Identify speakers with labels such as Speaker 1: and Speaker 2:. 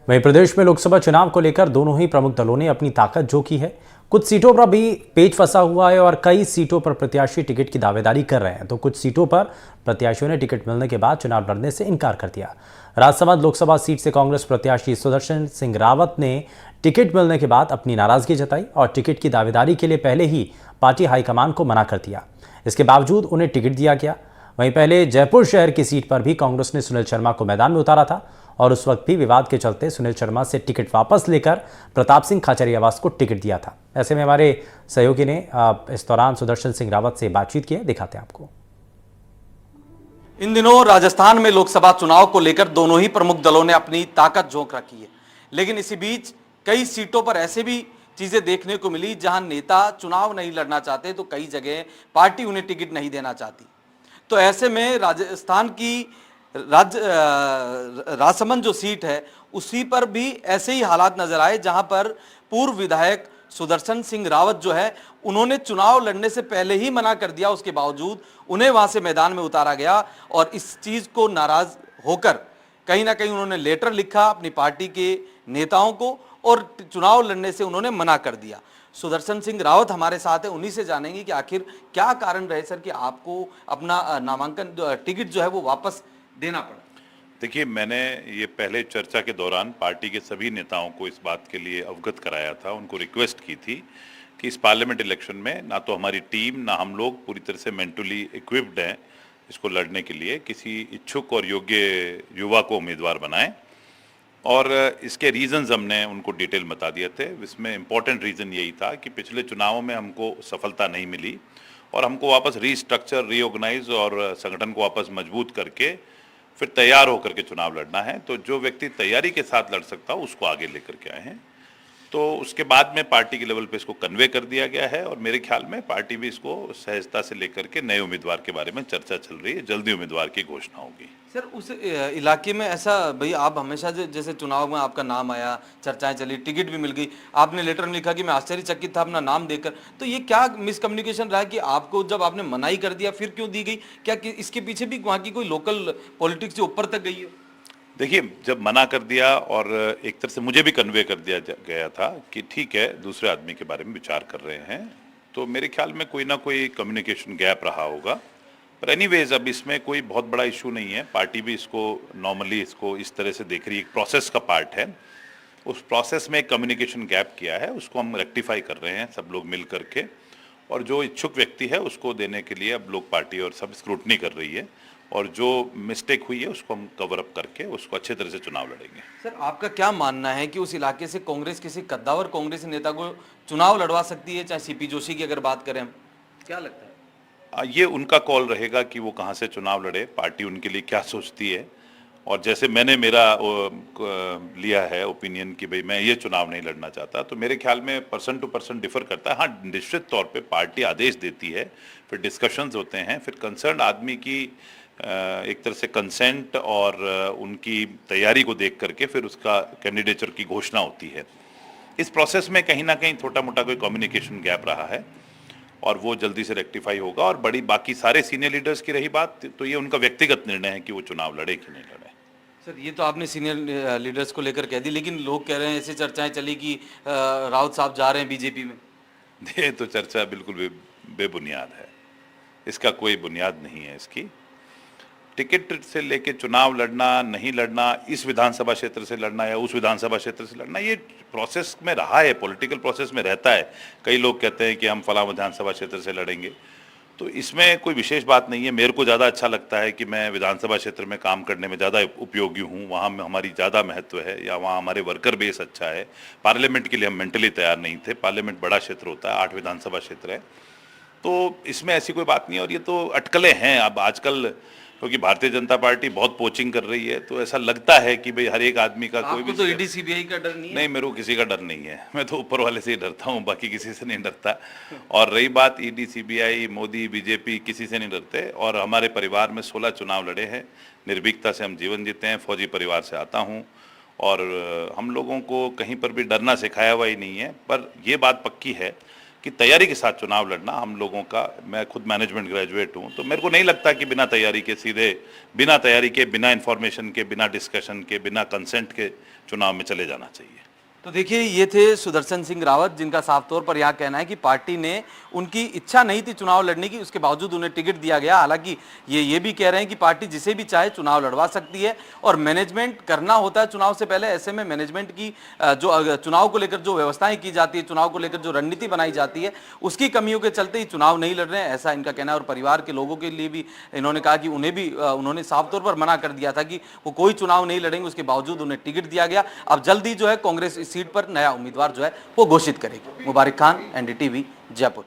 Speaker 1: वहीं प्रदेश में लोकसभा चुनाव को लेकर दोनों ही प्रमुख दलों ने अपनी ताकत झोंकी है। कुछ सीटों पर भी पेच फंसा हुआ है और कई सीटों पर प्रत्याशी टिकट की दावेदारी कर रहे हैं, तो कुछ सीटों पर प्रत्याशियों ने टिकट मिलने के बाद चुनाव लड़ने से इनकार कर दिया। राजसमंद लोकसभा सीट से कांग्रेस प्रत्याशी सुदर्शन सिंह रावत ने टिकट मिलने के बाद अपनी नाराजगी जताई और टिकट की दावेदारी के लिए पहले ही पार्टी हाईकमान को मना कर दिया। इसके बावजूद उन्हें टिकट दिया गया। वहीं पहले जयपुर शहर की सीट पर भी कांग्रेस ने सुनील शर्मा को मैदान में उतारा था और उस वक्त भी विवाद के चलते सुनील शर्मा से टिकट वापस लेकर प्रताप सिंह खाचरियावास को टिकट दिया था। ऐसे में हमारे सहयोगी ने इस दौरान सुदर्शन सिंह रावत से बातचीत की है, दिखाते हैं आपको।
Speaker 2: इन दिनों राजस्थान में लोकसभा चुनाव को लेकर दोनों ही प्रमुख दलों ने अपनी ताकत झोंक रखी है, लेकिन इसी बीच कई सीटों पर ऐसे भी चीजें देखने को मिली जहां नेता चुनाव नहीं लड़ना चाहते तो कई जगह पार्टी उन्हें टिकट नहीं देना चाहती। तो ऐसे में राजस्थान की राजसमंद जो सीट है उसी पर भी ऐसे ही हालात नजर आए, जहां पर पूर्व विधायक सुदर्शन सिंह रावत जो है उन्होंने चुनाव लड़ने से पहले ही मना कर दिया। उसके बावजूद उन्हें वहां से मैदान में उतारा गया और इस चीज को नाराज होकर कहीं ना कहीं उन्होंने लेटर लिखा अपनी पार्टी के नेताओं को और चुनाव लड़ने से उन्होंने मना कर दिया। सुदर्शन सिंह रावत हमारे साथ है, उन्हीं से जानेंगे कि आखिर क्या कारण रहे सर कि आपको अपना नामांकन टिकट जो है वो वापस देना पड़ा।
Speaker 3: देखिए, मैंने ये पहले चर्चा के दौरान पार्टी के सभी नेताओं को इस बात के लिए अवगत कराया था, उनको रिक्वेस्ट की थी कि इस पार्लियामेंट इलेक्शन में ना तो हमारी टीम ना हम लोग पूरी तरह से मेंटली इक्विप्ड हैं इसको लड़ने के लिए। किसी इच्छुक और योग्य युवा को उम्मीदवार बनाएं और इसके रीजंस हमने उनको डिटेल बता दिए थे। इसमें इम्पोर्टेंट रीज़न यही था कि पिछले चुनावों में हमको सफलता नहीं मिली और हमको वापस रीस्ट्रक्चर, रीऑर्गेनाइज और संगठन को वापस मजबूत करके फिर तैयार होकर के चुनाव लड़ना है। तो जो व्यक्ति तैयारी के साथ लड़ सकता हो उसको आगे लेकर के आए हैं। तो उसके बाद में पार्टी के लेवल पे इसको कन्वे कर दिया गया है और मेरे ख्याल में पार्टी भी इसको सहजता से लेकर के नए उम्मीदवार के बारे में चर्चा चल रही है। जल्दी उम्मीदवार की घोषणा होगी।
Speaker 2: सर, उस इलाके में ऐसा भाई आप हमेशा जैसे चुनाव में आपका नाम आया, चर्चाएं चली, टिकट भी मिल गई, आपने लेटर में लिखा कि मैं आश्चर्यचकित था अपना नाम देकर, तो ये क्या मिसकम्युनिकेशन रहा कि आपको जब आपने मनाही कर दिया फिर क्यों दी गई? क्या इसके पीछे भी वहाँ की कोई लोकल पॉलिटिक्स जो ऊपर तक गई हो?
Speaker 3: देखिए, जब मना कर दिया और एक तरह से मुझे भी कन्वे कर दिया गया था कि ठीक है, दूसरे आदमी के बारे में विचार कर रहे हैं, तो मेरे ख्याल में कोई ना कोई कम्युनिकेशन गैप रहा होगा। पर एनीवेज अब इसमें कोई बहुत बड़ा इशू नहीं है। पार्टी भी इसको नॉर्मली इसको इस तरह से देख रही है, एक प्रोसेस का पार्ट है। उस प्रोसेस में एक कम्युनिकेशन गैप किया है, उसको हम रेक्टिफाई कर रहे हैं सब लोग मिल करके, और जो इच्छुक व्यक्ति है उसको देने के लिए अब लोग पार्टी और सब स्क्रूटनी कर रही है और जो मिस्टेक हुई है उसको हम कवर अप करके उसको अच्छे तरह से चुनाव लड़ेंगे।
Speaker 2: सर, आपका क्या मानना है कि उस इलाके से कांग्रेस किसी कद्दावर कांग्रेसी नेता को चुनाव लड़वा सकती है, चाहे सीपी जोशी की अगर बात करें हम, क्या लगता है?
Speaker 3: ये उनका कॉल रहेगा कि वो कहाँ से चुनाव लड़े, पार्टी उनके लिए क्या सोचती है। और जैसे मैंने मेरा लिया है ओपिनियन कि भाई मैं ये चुनाव नहीं लड़ना चाहता, तो मेरे ख्याल में पर्सन टू पर्सन डिफर करता है। हाँ, निश्चित तौर पे पार्टी आदेश देती है, फिर डिस्कशंस होते हैं, फिर कंसर्न आदमी की एक तरह से कंसेंट और उनकी तैयारी को देख करके फिर उसका कैंडिडेचर की घोषणा होती है। इस प्रोसेस में कहीं ना कहीं छोटा मोटा कोई कम्युनिकेशन गैप रहा है और वो जल्दी से रेक्टिफाई होगा। और बड़ी बाकी सारे सीनियर लीडर्स की रही बात, तो ये उनका व्यक्तिगत निर्णय है कि वो चुनाव लड़े कि नहीं लड़े।
Speaker 2: सर, ये तो आपने सीनियर लीडर्स को लेकर कह दी, लेकिन लोग कह रहे हैं, ऐसी चर्चाएं चली कि राउत साहब जा रहे हैं बीजेपी में।
Speaker 3: ये तो चर्चा बिल्कुल बेबुनियाद है, इसका कोई बुनियाद नहीं है। इसकी टिकट से लेके चुनाव लड़ना नहीं लड़ना, इस विधानसभा क्षेत्र से लड़ना या उस विधानसभा क्षेत्र से लड़ना, ये प्रोसेस में रहा है, पॉलिटिकल प्रोसेस में रहता है। कई लोग कहते हैं कि हम फलां विधानसभा क्षेत्र से लड़ेंगे, तो इसमें कोई विशेष बात नहीं है। मेरे को ज़्यादा अच्छा लगता है कि मैं विधानसभा क्षेत्र में काम करने में ज़्यादा उपयोगी हूँ, वहाँ में हमारी ज़्यादा महत्व है या वहाँ हमारे वर्कर बेस अच्छा है। पार्लियामेंट के लिए हम मेंटली तैयार नहीं थे, पार्लियामेंट बड़ा क्षेत्र होता है, 8 विधानसभा क्षेत्र है, तो इसमें ऐसी कोई बात नहीं है। और ये तो अटकलें हैं अब आजकल, क्योंकि भारतीय जनता पार्टी बहुत पोचिंग कर रही है, तो ऐसा लगता है कि भाई हर एक आदमी का कोई भी
Speaker 2: तो ईडी सीबीआई का डर नहीं है?
Speaker 3: नहीं, मेरे को किसी का डर नहीं है, मैं तो ऊपर वाले से ही डरता हूँ, बाकी किसी से नहीं डरता। और रही बात ईडी सीबीआई, मोदी, बीजेपी, किसी से नहीं डरते। और हमारे परिवार में 16 चुनाव लड़े हैं, निर्भीकता से हम जीवन जीते हैं, फौजी परिवार से आता हूँ और हम लोगों को कहीं पर भी डरना सिखाया हुआ ही नहीं है। पर यह बात पक्की है कि कि तैयारी के साथ चुनाव लड़ना हम लोगों का, मैं खुद मैनेजमेंट ग्रेजुएट हूं, तो मेरे को नहीं लगता कि बिना तैयारी के सीधे, बिना तैयारी के, बिना इन्फॉर्मेशन के, बिना डिस्कशन के, बिना कंसेंट के चुनाव में चले जाना चाहिए।
Speaker 2: तो देखिए, ये थे सुदर्शन सिंह रावत, जिनका साफ तौर पर यह कहना है कि पार्टी ने, उनकी इच्छा नहीं थी चुनाव लड़ने की, उसके बावजूद उन्हें टिकट दिया गया। हालांकि ये भी कह रहे हैं कि पार्टी जिसे भी चाहे चुनाव लड़वा सकती है और मैनेजमेंट करना होता है चुनाव से पहले। ऐसे में मैनेजमेंट की जो चुनाव को लेकर जो व्यवस्थाएं की जाती है, चुनाव को लेकर जो रणनीति बनाई जाती है, उसकी कमियों के चलते ही चुनाव नहीं लड़ रहे हैं, ऐसा इनका कहना है। और परिवार के लोगों के लिए भी इन्होंने कहा कि उन्हें भी उन्होंने साफ तौर पर मना कर दिया था कि वो कोई चुनाव नहीं लड़ेंगे, उसके बावजूद उन्हें टिकट दिया गया। अब जल्दी जो है कांग्रेस इस सीट पर नया उम्मीदवार जो है वो घोषित करेगी। मुबारक खान, एनडीटीवी, जयपुर।